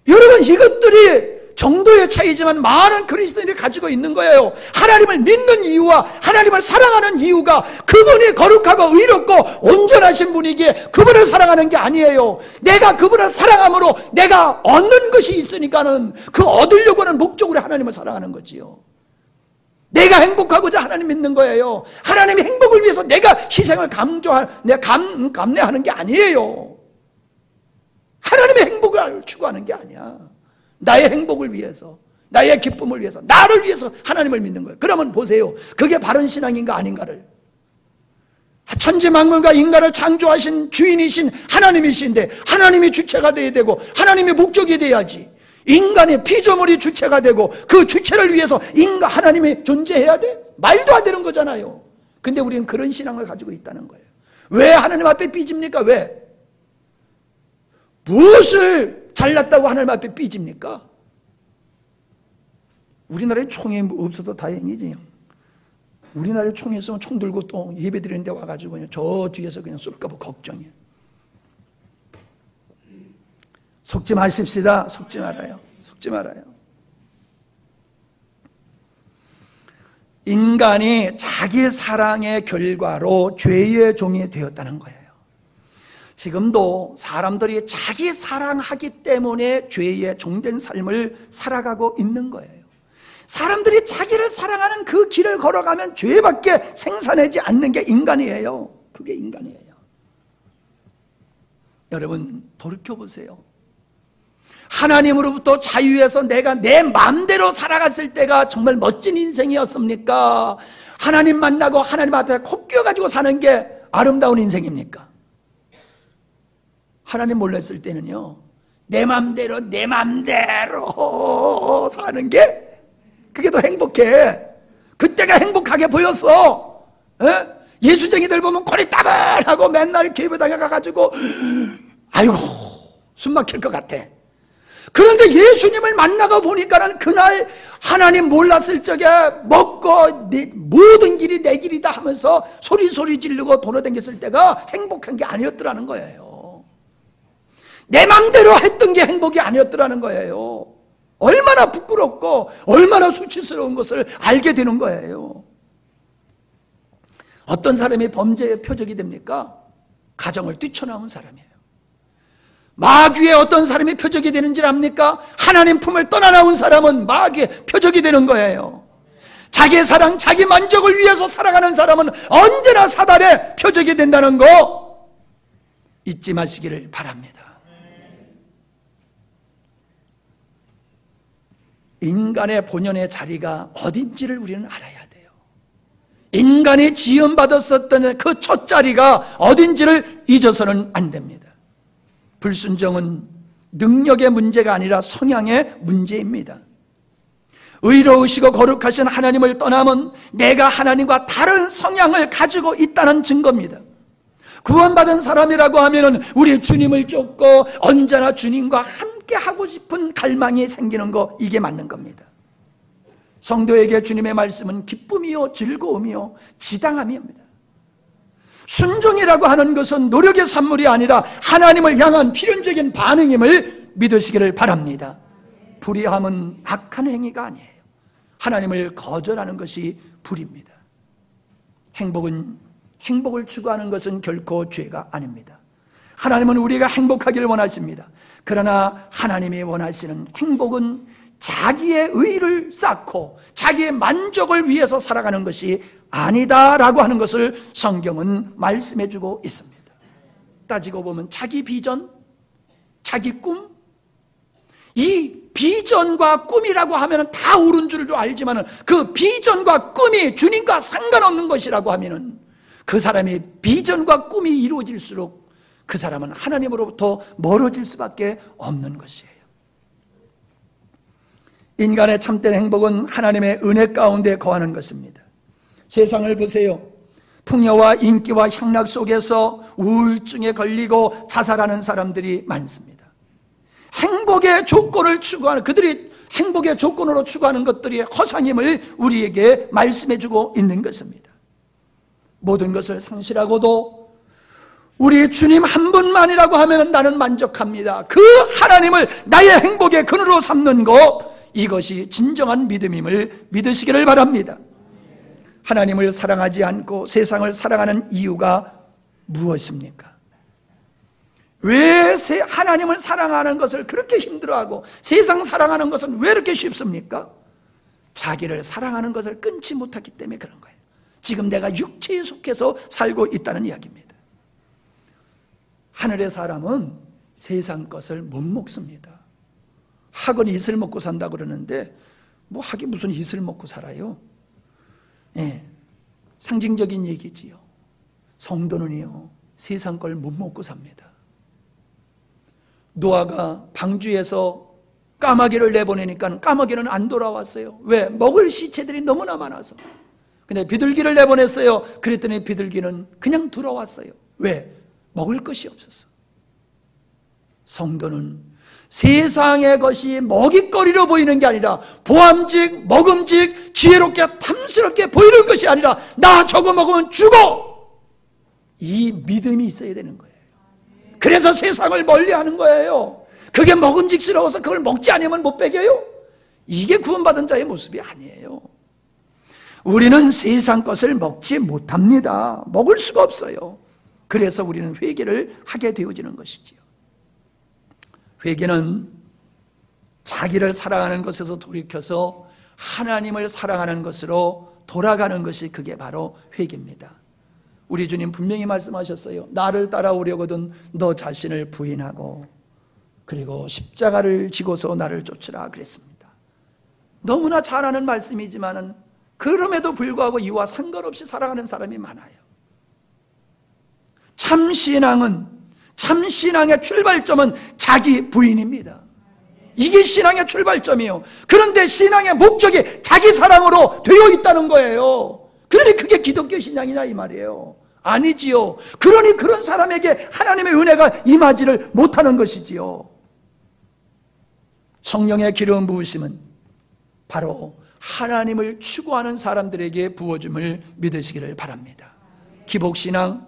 여러분, 이것들이 정도의 차이지만 많은 그리스도인이 가지고 있는 거예요. 하나님을 믿는 이유와 하나님을 사랑하는 이유가 그분이 거룩하고 의롭고 온전하신 분이기에 그분을 사랑하는 게 아니에요. 내가 그분을 사랑함으로 내가 얻는 것이 있으니까는 그 얻으려고 하는 목적으로 하나님을 사랑하는 거지요. 내가 행복하고자 하나님 믿는 거예요. 하나님의 행복을 위해서 내가 희생을 감내하는 게 아니에요. 하나님의 행복을 추구하는 게 아니야. 나의 행복을 위해서, 나의 기쁨을 위해서, 나를 위해서 하나님을 믿는 거예요. 그러면 보세요. 그게 바른 신앙인가 아닌가를. 천지만물과 인간을 창조하신 주인이신 하나님이신데 하나님이 주체가 돼야 되고 하나님이 목적이 돼야지. 인간의 피조물이 주체가 되고 그 주체를 위해서 하나님이 존재해야 돼? 말도 안 되는 거잖아요. 근데 우리는 그런 신앙을 가지고 있다는 거예요. 왜 하나님 앞에 삐집니까? 왜? 무엇을 잘났다고 하나님 앞에 삐집니까? 우리나라에 총이 없어도 다행이지. 우리나라에 총이 있으면 총 들고 또 예배 드리는 데 와가지고 그냥 저 뒤에서 그냥 쏠까봐 걱정이에요. 속지 마십시다. 속지 말아요. 속지 말아요. 인간이 자기 사랑의 결과로 죄의 종이 되었다는 거예요. 지금도 사람들이 자기 사랑하기 때문에 죄의 종된 삶을 살아가고 있는 거예요. 사람들이 자기를 사랑하는 그 길을 걸어가면 죄밖에 생산하지 않는 게 인간이에요. 그게 인간이에요. 여러분, 돌이켜보세요. 하나님으로부터 자유해서 내가 내 마음대로 살아갔을 때가 정말 멋진 인생이었습니까? 하나님 만나고 하나님 앞에 코 끼워가지고 사는 게 아름다운 인생입니까? 하나님 몰랐을 때는요, 내 맘대로 사는 게 그게 더 행복해. 그때가 행복하게 보였어. 예수쟁이들 보면 코리 따블하고 맨날 교회당에 가가지고 아이고 숨 막힐 것 같아. 그런데 예수님을 만나고 보니까는 그날 하나님 몰랐을 적에 먹고 모든 길이 내 길이다 하면서 소리 지르고 돌아다녔을 때가 행복한 게 아니었더라는 거예요. 내 맘대로 했던 게 행복이 아니었더라는 거예요. 얼마나 부끄럽고 얼마나 수치스러운 것을 알게 되는 거예요. 어떤 사람이 범죄의 표적이 됩니까? 가정을 뛰쳐나온 사람이에요. 마귀의 어떤 사람이 표적이 되는지 압니까? 하나님 품을 떠나나온 사람은 마귀의 표적이 되는 거예요. 자기 사랑, 자기 만족을 위해서 살아가는 사람은 언제나 사단의 표적이 된다는 거 잊지 마시기를 바랍니다. 인간의 본연의 자리가 어딘지를 우리는 알아야 돼요. 인간이 지음받았었던 그 첫 자리가 어딘지를 잊어서는 안 됩니다. 불순종은 능력의 문제가 아니라 성향의 문제입니다. 의로우시고 거룩하신 하나님을 떠나면 내가 하나님과 다른 성향을 가지고 있다는 증거입니다. 구원받은 사람이라고 하면 우리 주님을 쫓고 언제나 주님과 함께 하고 싶은 갈망이 생기는 거, 이게 맞는 겁니다. 성도에게 주님의 말씀은 기쁨이요 즐거움이요 지당함이옵니다. 순종이라고 하는 것은 노력의 산물이 아니라 하나님을 향한 필연적인 반응임을 믿으시기를 바랍니다. 불의함은 악한 행위가 아니에요. 하나님을 거절하는 것이 불입니다. 행복을 추구하는 것은 결코 죄가 아닙니다. 하나님은 우리가 행복하기를 원하십니다. 그러나 하나님이 원하시는 행복은 자기의 의를 쌓고 자기의 만족을 위해서 살아가는 것이 아니다라고 하는 것을 성경은 말씀해주고 있습니다. 따지고 보면 자기 비전, 자기 꿈, 이 비전과 꿈이라고 하면 다 옳은 줄도 알지만 그 비전과 꿈이 주님과 상관없는 것이라고 하면 그 사람의 비전과 꿈이 이루어질수록 그 사람은 하나님으로부터 멀어질 수밖에 없는 것이에요. 인간의 참된 행복은 하나님의 은혜 가운데 거하는 것입니다. 세상을 보세요. 풍요와 인기와 향락 속에서 우울증에 걸리고 자살하는 사람들이 많습니다. 행복의 조건을 추구하는, 그들이 행복의 조건으로 추구하는 것들이 허상임을 우리에게 말씀해주고 있는 것입니다. 모든 것을 상실하고도 우리 주님 한 분만이라고 하면 나는 만족합니다. 그 하나님을 나의 행복의 근원으로 삼는 것, 이것이 진정한 믿음임을 믿으시기를 바랍니다. 하나님을 사랑하지 않고 세상을 사랑하는 이유가 무엇입니까? 왜 하나님을 사랑하는 것을 그렇게 힘들어하고 세상 사랑하는 것은 왜 이렇게 쉽습니까? 자기를 사랑하는 것을 끊지 못했기 때문에 그런 거예요. 지금 내가 육체에 속해서 살고 있다는 이야기입니다. 하늘의 사람은 세상 것을 못 먹습니다. 학은 이슬 먹고 산다고 그러는데 뭐 학이 무슨 이슬 먹고 살아요? 예, 상징적인 얘기지요. 성도는요 세상 걸 못 먹고 삽니다. 노아가 방주에서 까마귀를 내보내니까 까마귀는 안 돌아왔어요. 왜? 먹을 시체들이 너무나 많아서. 근데 비둘기를 내보냈어요. 그랬더니 비둘기는 그냥 돌아왔어요. 왜? 먹을 것이 없었어. 성도는 세상의 것이 먹잇거리로 보이는 게 아니라 보암직, 먹음직, 지혜롭게 탐스럽게 보이는 것이 아니라 나 저거 먹으면 죽어! 이 믿음이 있어야 되는 거예요. 그래서 세상을 멀리하는 거예요. 그게 먹음직스러워서 그걸 먹지 않으면 못 배겨요? 이게 구원받은 자의 모습이 아니에요. 우리는 세상 것을 먹지 못합니다. 먹을 수가 없어요. 그래서 우리는 회개를 하게 되어지는 것이지요. 회개는 자기를 사랑하는 것에서 돌이켜서 하나님을 사랑하는 것으로 돌아가는 것이, 그게 바로 회개입니다. 우리 주님 분명히 말씀하셨어요. 나를 따라오려거든 너 자신을 부인하고 그리고 십자가를 지고서 나를 쫓으라 그랬습니다. 너무나 잘 아는 말씀이지만 그럼에도 불구하고 이와 상관없이 살아가는 사람이 많아요. 참신앙의 출발점은 자기 부인입니다. 이게 신앙의 출발점이에요. 그런데 신앙의 목적이 자기 사랑으로 되어 있다는 거예요. 그러니 그게 기독교 신앙이냐 이 말이에요. 아니지요. 그러니 그런 사람에게 하나님의 은혜가 임하지를 못하는 것이지요. 성령의 기름 부으심은 바로 하나님을 추구하는 사람들에게 부어줌을 믿으시기를 바랍니다. 기복신앙,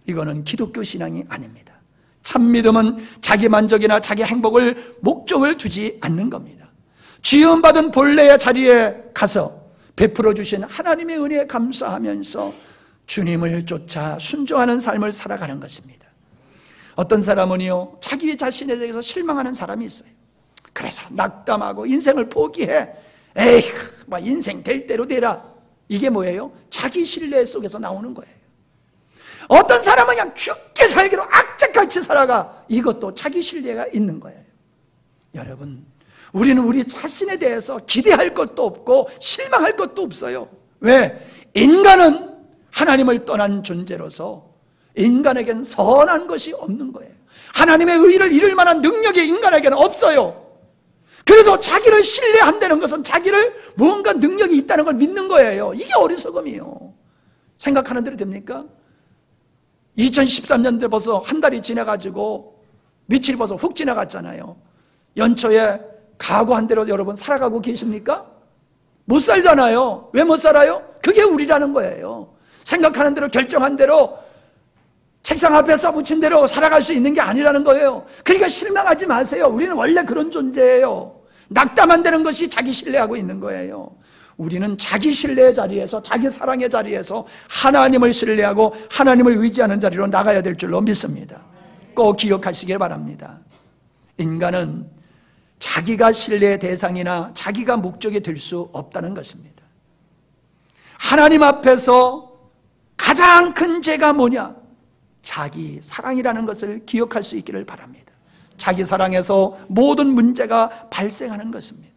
이거는 기독교 신앙이 아닙니다. 참믿음은 자기 만족이나 자기 행복을 목적을 두지 않는 겁니다. 지음받은 본래의 자리에 가서 베풀어 주신 하나님의 은혜에 감사하면서 주님을 쫓아 순종하는 삶을 살아가는 것입니다. 어떤 사람은요 자기 자신에 대해서 실망하는 사람이 있어요. 그래서 낙담하고 인생을 포기해 에이, 막 인생 될 대로 되라. 이게 뭐예요? 자기 신뢰 속에서 나오는 거예요. 어떤 사람은 그냥 죽게 살기로 악착같이 살아가. 이것도 자기 신뢰가 있는 거예요. 여러분, 우리는 우리 자신에 대해서 기대할 것도 없고 실망할 것도 없어요. 왜? 인간은 하나님을 떠난 존재로서 인간에겐 선한 것이 없는 거예요. 하나님의 의를 이룰 만한 능력이 인간에게는 없어요. 그래도 자기를 신뢰한다는 것은 자기를 무언가 능력이 있다는 걸 믿는 거예요. 이게 어리석음이에요. 생각하는 대로 됩니까? 2013년대 벌써 한 달이 지나가지고 며칠이 벌써 훅 지나갔잖아요. 연초에 각오한 대로 여러분 살아가고 계십니까? 못 살잖아요. 왜 못 살아요? 그게 우리라는 거예요. 생각하는 대로 결정한 대로 책상 앞에 써붙인 대로 살아갈 수 있는 게 아니라는 거예요. 그러니까 실망하지 마세요. 우리는 원래 그런 존재예요. 낙담한 되는 것이 자기 신뢰하고 있는 거예요. 우리는 자기 신뢰의 자리에서, 자기 사랑의 자리에서 하나님을 신뢰하고 하나님을 의지하는 자리로 나가야 될 줄로 믿습니다. 꼭 기억하시길 바랍니다. 인간은 자기가 신뢰의 대상이나 자기가 목적이 될 수 없다는 것입니다. 하나님 앞에서 가장 큰 죄가 뭐냐? 자기 사랑이라는 것을 기억할 수 있기를 바랍니다. 자기 사랑에서 모든 문제가 발생하는 것입니다.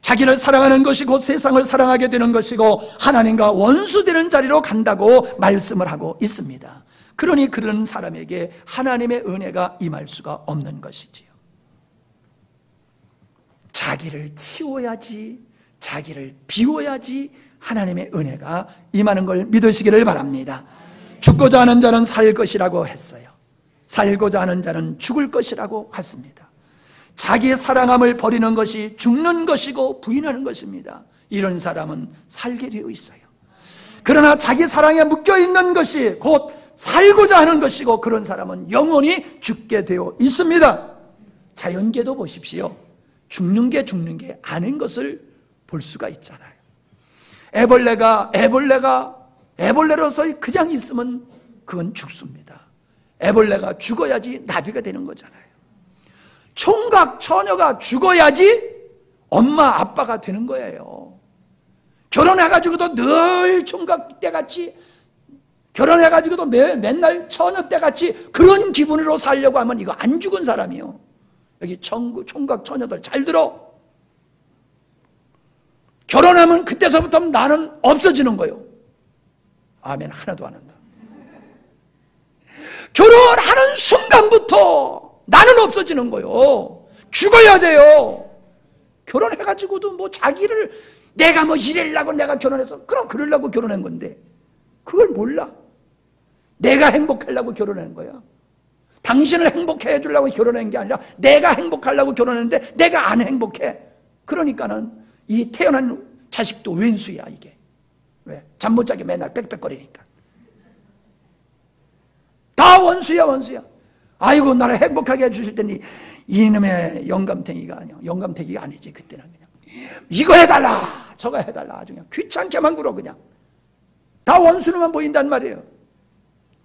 자기를 사랑하는 것이 곧 세상을 사랑하게 되는 것이고 하나님과 원수되는 자리로 간다고 말씀을 하고 있습니다. 그러니 그런 사람에게 하나님의 은혜가 임할 수가 없는 것이지요. 자기를 치워야지, 자기를 비워야지 하나님의 은혜가 임하는 걸 믿으시기를 바랍니다. 죽고자 하는 자는 살 것이라고 했어요. 살고자 하는 자는 죽을 것이라고 했습니다. 자기의 사랑함을 버리는 것이 죽는 것이고 부인하는 것입니다. 이런 사람은 살게 되어 있어요. 그러나 자기 사랑에 묶여있는 것이 곧 살고자 하는 것이고 그런 사람은 영원히 죽게 되어 있습니다. 자연계도 보십시오. 죽는 게 아닌 것을 볼 수가 있잖아요. 애벌레로서 그냥 있으면 그건 죽습니다. 애벌레가 죽어야지 나비가 되는 거잖아요. 총각 처녀가 죽어야지 엄마 아빠가 되는 거예요. 결혼해가지고도 늘 총각 때같이, 결혼해가지고도 맨날 처녀 때같이 그런 기분으로 살려고 하면 이거 안 죽은 사람이요. 여기 총각 처녀들 잘 들어. 결혼하면 그때서부터 나는 없어지는 거예요. 아멘. 하나도 안 한다. 결혼하는 순간부터 나는 없어지는 거예요. 죽어야 돼요. 결혼해가지고도 뭐 자기를 내가 뭐 이래려고 내가 결혼해서, 그럼 그러려고 결혼한 건데 그걸 몰라. 내가 행복하려고 결혼한 거야. 당신을 행복해 해주려고 결혼한 게 아니라 내가 행복하려고 결혼했는데 내가 안 행복해. 그러니까는 이 태어난 자식도 왼수야. 이게 왜? 잠 못 자게 맨날 빽빽거리니까 다 원수야. 아이고 나를 행복하게 해주실 때니 이놈의 영감탱이가 아니야. 영감탱이가 아니지. 그때는 그냥 이거 해달라 저거 해달라 아주 그냥 귀찮게만 굴어. 그냥 다 원수로만 보인단 말이에요.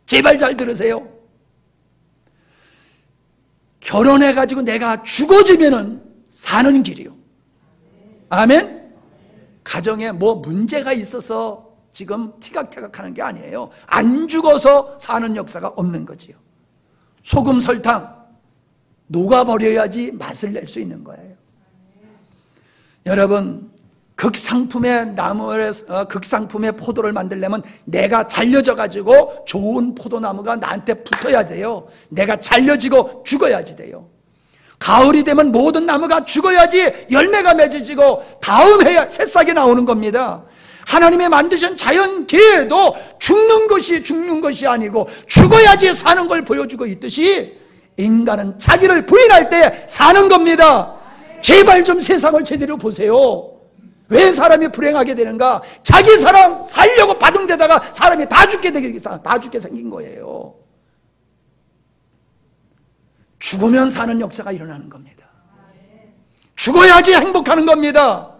제발 잘 들으세요. 결혼해가지고 내가 죽어지면은 사는 길이요. 아멘. 가정에 뭐 문제가 있어서 지금 티각태각 하는 게 아니에요. 안 죽어서 사는 역사가 없는 거지요. 소금 설탕 녹아버려야지 맛을 낼 수 있는 거예요. 여러분, 극상품의 극상품의 포도를 만들려면 내가 잘려져 가지고 좋은 포도나무가 나한테 붙어야 돼요. 내가 잘려지고 죽어야지 돼요. 가을이 되면 모든 나무가 죽어야지 열매가 맺어지고 다음 해야 새싹이 나오는 겁니다. 하나님의 만드신 자연계에도 죽는 것이 아니고 죽어야지 사는 걸 보여주고 있듯이 인간은 자기를 부인할 때 사는 겁니다. 제발 좀 세상을 제대로 보세요. 왜 사람이 불행하게 되는가? 자기 사랑 살려고 바둥대다가 사람이 다 죽게 생긴 거예요. 죽으면 사는 역사가 일어나는 겁니다. 죽어야지 행복하는 겁니다.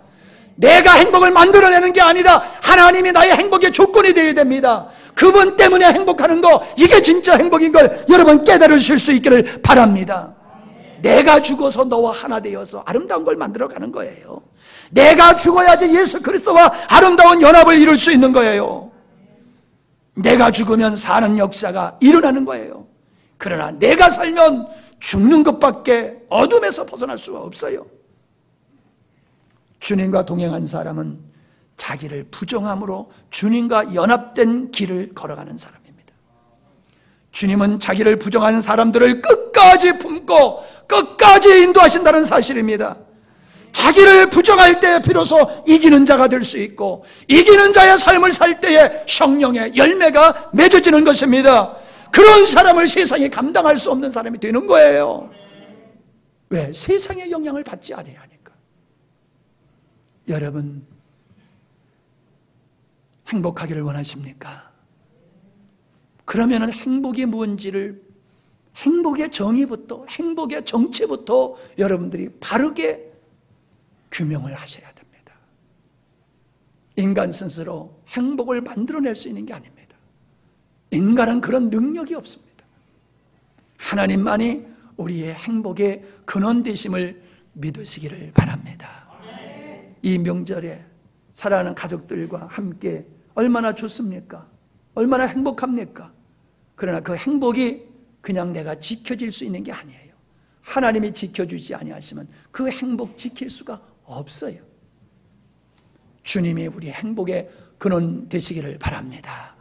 내가 행복을 만들어내는 게 아니라 하나님이 나의 행복의 조건이 되어야 됩니다. 그분 때문에 행복하는 거, 이게 진짜 행복인 걸 여러분 깨달으실 수 있기를 바랍니다. 내가 죽어서 너와 하나 되어서 아름다운 걸 만들어가는 거예요. 내가 죽어야지 예수 그리스도와 아름다운 연합을 이룰 수 있는 거예요. 내가 죽으면 사는 역사가 일어나는 거예요. 그러나 내가 살면 죽는 것밖에 어둠에서 벗어날 수가 없어요. 주님과 동행한 사람은 자기를 부정함으로 주님과 연합된 길을 걸어가는 사람입니다. 주님은 자기를 부정하는 사람들을 끝까지 품고 끝까지 인도하신다는 사실입니다. 자기를 부정할 때 비로소 이기는 자가 될 수 있고, 이기는 자의 삶을 살 때에 성령의 열매가 맺어지는 것입니다. 그런 사람을 세상이 감당할 수 없는 사람이 되는 거예요. 왜? 세상의 영향을 받지 아니하니까. 여러분, 행복하기를 원하십니까? 그러면 행복이 뭔지를, 행복의 정의부터, 행복의 정체부터 여러분들이 바르게 규명을 하셔야 됩니다. 인간 스스로 행복을 만들어낼 수 있는 게 아닙니다. 인간은 그런 능력이 없습니다. 하나님만이 우리의 행복의 근원 되심을 믿으시기를 바랍니다. 이 명절에 사랑하는 가족들과 함께 얼마나 좋습니까? 얼마나 행복합니까? 그러나 그 행복이 그냥 내가 지켜질 수 있는 게 아니에요. 하나님이 지켜주지 아니하시면 그 행복 지킬 수가 없어요. 주님이 우리 행복의 근원 되시기를 바랍니다.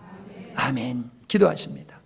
아멘. 기도하십니다.